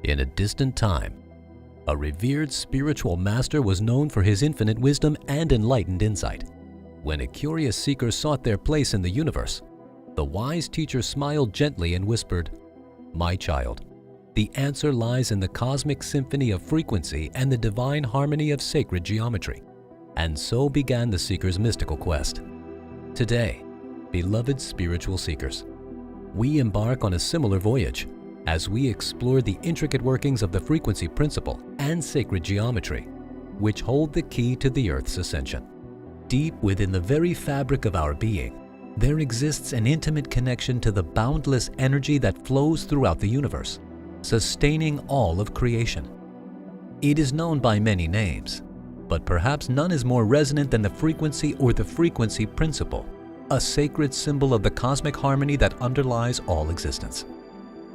In a distant time, a revered spiritual master was known for his infinite wisdom and enlightened insight. When a curious seeker sought their place in the universe, the wise teacher smiled gently and whispered, "My child, the answer lies in the cosmic symphony of frequency and the divine harmony of sacred geometry." And so began the seeker's mystical quest. Today, beloved spiritual seekers, we embark on a similar voyage as we explore the intricate workings of the frequency principle and sacred geometry, which hold the key to the Earth's ascension. Deep within the very fabric of our being, there exists an intimate connection to the boundless energy that flows throughout the universe, sustaining all of creation. It is known by many names, but perhaps none is more resonant than the frequency or the frequency principle, a sacred symbol of the cosmic harmony that underlies all existence.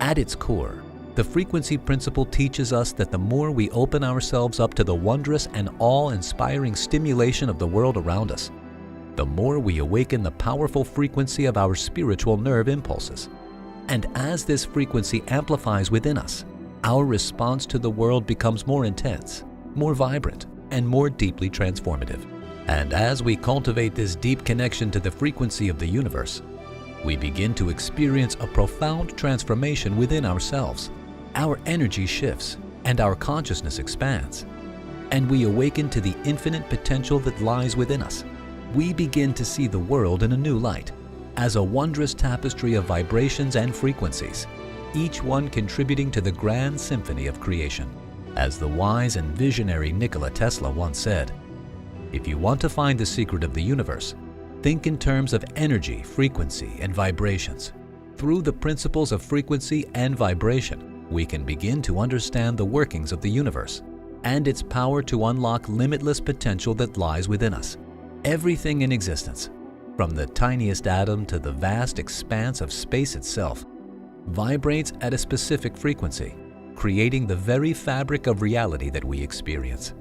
At its core, the frequency principle teaches us that the more we open ourselves up to the wondrous and awe-inspiring stimulation of the world around us, the more we awaken the powerful frequency of our spiritual nerve impulses. And as this frequency amplifies within us, our response to the world becomes more intense, more vibrant, and more deeply transformative. And as we cultivate this deep connection to the frequency of the universe, we begin to experience a profound transformation within ourselves. Our energy shifts and our consciousness expands, and we awaken to the infinite potential that lies within us. We begin to see the world in a new light, as a wondrous tapestry of vibrations and frequencies, each one contributing to the grand symphony of creation. As the wise and visionary Nicola Tesla once said, "If you want to find the secret of the universe, think in terms of energy, frequency, and vibrations. Through the principles of frequency and vibration, we can begin to understand the workings of the universe and its power to unlock limitless potential that lies within us. Everything in existence, from the tiniest atom to the vast expanse of space itself, vibrates at a specific frequency, creating the very fabric of reality that we experience."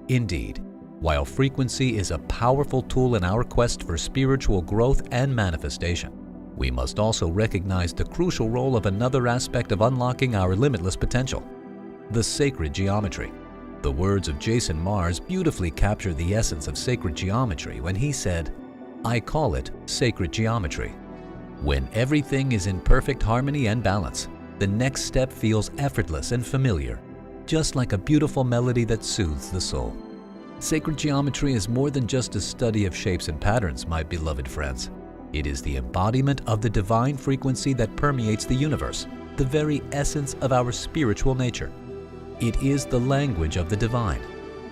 Indeed, while frequency is a powerful tool in our quest for spiritual growth and manifestation, we must also recognize the crucial role of another aspect of unlocking our limitless potential: the sacred geometry. The words of Jason Mars beautifully capture the essence of sacred geometry when he said, "I call it sacred geometry. When everything is in perfect harmony and balance, the next step feels effortless and familiar, just like a beautiful melody that soothes the soul." Sacred geometry is more than just a study of shapes and patterns, my beloved friends. It is the embodiment of the divine frequency that permeates the universe, the very essence of our spiritual nature. It is the language of the divine,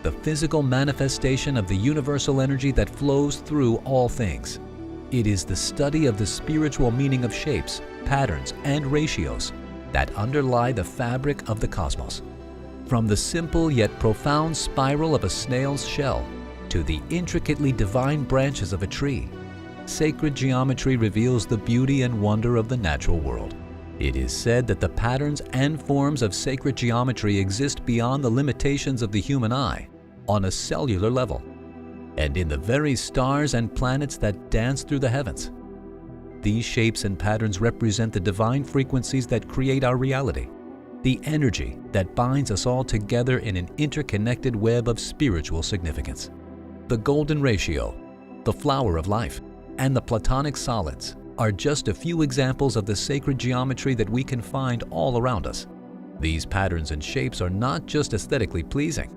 the physical manifestation of the universal energy that flows through all things. It is the study of the spiritual meaning of shapes, patterns, and ratios that underlie the fabric of the cosmos. From the simple yet profound spiral of a snail's shell to the intricately divine branches of a tree, sacred geometry reveals the beauty and wonder of the natural world. It is said that the patterns and forms of sacred geometry exist beyond the limitations of the human eye, on a cellular level, and in the very stars and planets that dance through the heavens. These shapes and patterns represent the divine frequencies that create our reality, the energy that binds us all together in an interconnected web of spiritual significance. The golden ratio, the flower of life, and the platonic solids are just a few examples of the sacred geometry that we can find all around us. These patterns and shapes are not just aesthetically pleasing.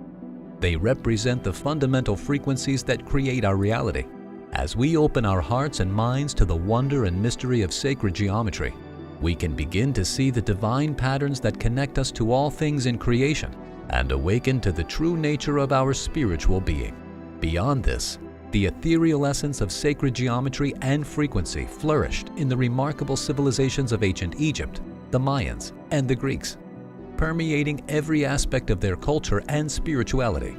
They represent the fundamental frequencies that create our reality. As we open our hearts and minds to the wonder and mystery of sacred geometry, we can begin to see the divine patterns that connect us to all things in creation and awaken to the true nature of our spiritual being. Beyond this, the ethereal essence of sacred geometry and frequency flourished in the remarkable civilizations of ancient Egypt, the Mayans, and the Greeks, permeating every aspect of their culture and spirituality.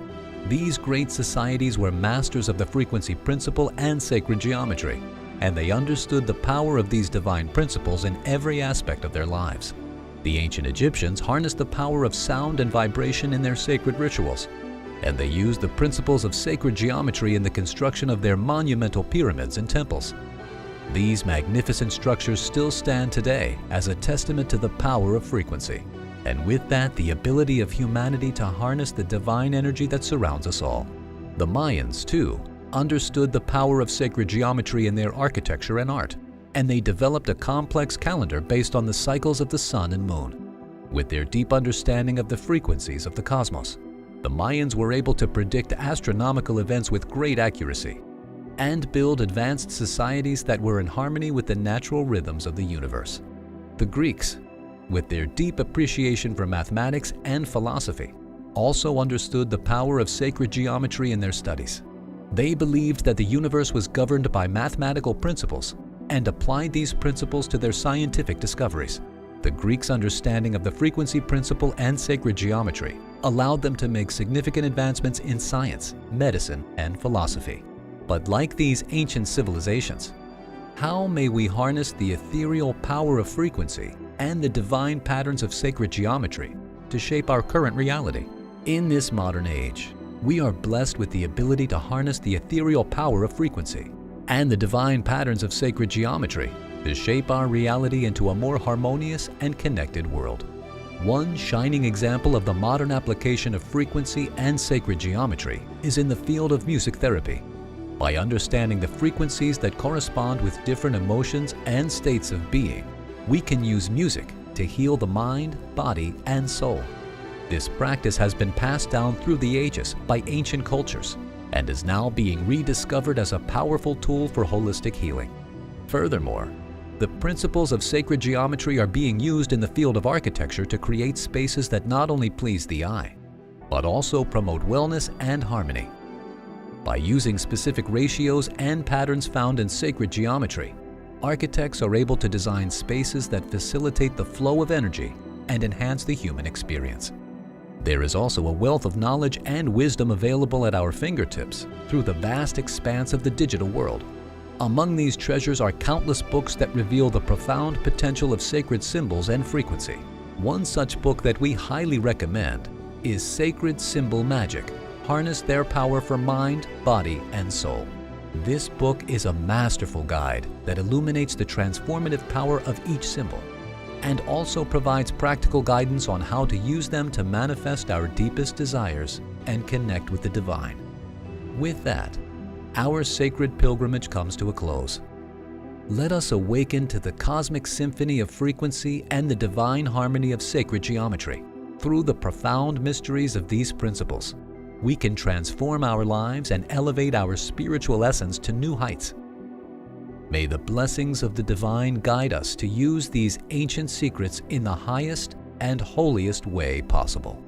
These great societies were masters of the frequency principle and sacred geometry, and they understood the power of these divine principles in every aspect of their lives. The ancient Egyptians harnessed the power of sound and vibration in their sacred rituals, and they used the principles of sacred geometry in the construction of their monumental pyramids and temples. These magnificent structures still stand today as a testament to the power of frequency. and with that, the ability of humanity to harness the divine energy that surrounds us all. The Mayans, too, understood the power of sacred geometry in their architecture and art, and they developed a complex calendar based on the cycles of the sun and moon. With their deep understanding of the frequencies of the cosmos, the Mayans were able to predict astronomical events with great accuracy and build advanced societies that were in harmony with the natural rhythms of the universe. The Greeks, with their deep appreciation for mathematics and philosophy, also understood the power of sacred geometry in their studies. They believed that the universe was governed by mathematical principles and applied these principles to their scientific discoveries. The Greeks' understanding of the frequency principle and sacred geometry allowed them to make significant advancements in science, medicine, and philosophy. But like these ancient civilizations, how may we harness the ethereal power of frequency and the divine patterns of sacred geometry to shape our current reality? In this modern age, we are blessed with the ability to harness the ethereal power of frequency and the divine patterns of sacred geometry to shape our reality into a more harmonious and connected world. One shining example of the modern application of frequency and sacred geometry is in the field of music therapy. By understanding the frequencies that correspond with different emotions and states of being, we can use music to heal the mind, body, and soul. This practice has been passed down through the ages by ancient cultures and is now being rediscovered as a powerful tool for holistic healing. Furthermore, the principles of sacred geometry are being used in the field of architecture to create spaces that not only please the eye, but also promote wellness and harmony. By using specific ratios and patterns found in sacred geometry, architects are able to design spaces that facilitate the flow of energy and enhance the human experience. There is also a wealth of knowledge and wisdom available at our fingertips through the vast expanse of the digital world. Among these treasures are countless books that reveal the profound potential of sacred symbols and frequency. One such book that we highly recommend is Sacred Symbol Magic: Harness Their Power for Mind, Body, and Soul. This book is a masterful guide that illuminates the transformative power of each symbol and also provides practical guidance on how to use them to manifest our deepest desires and connect with the divine. With that, our sacred pilgrimage comes to a close. Let us awaken to the cosmic symphony of frequency and the divine harmony of sacred geometry. Through the profound mysteries of these principles, we can transform our lives and elevate our spiritual essence to new heights. May the blessings of the divine guide us to use these ancient secrets in the highest and holiest way possible.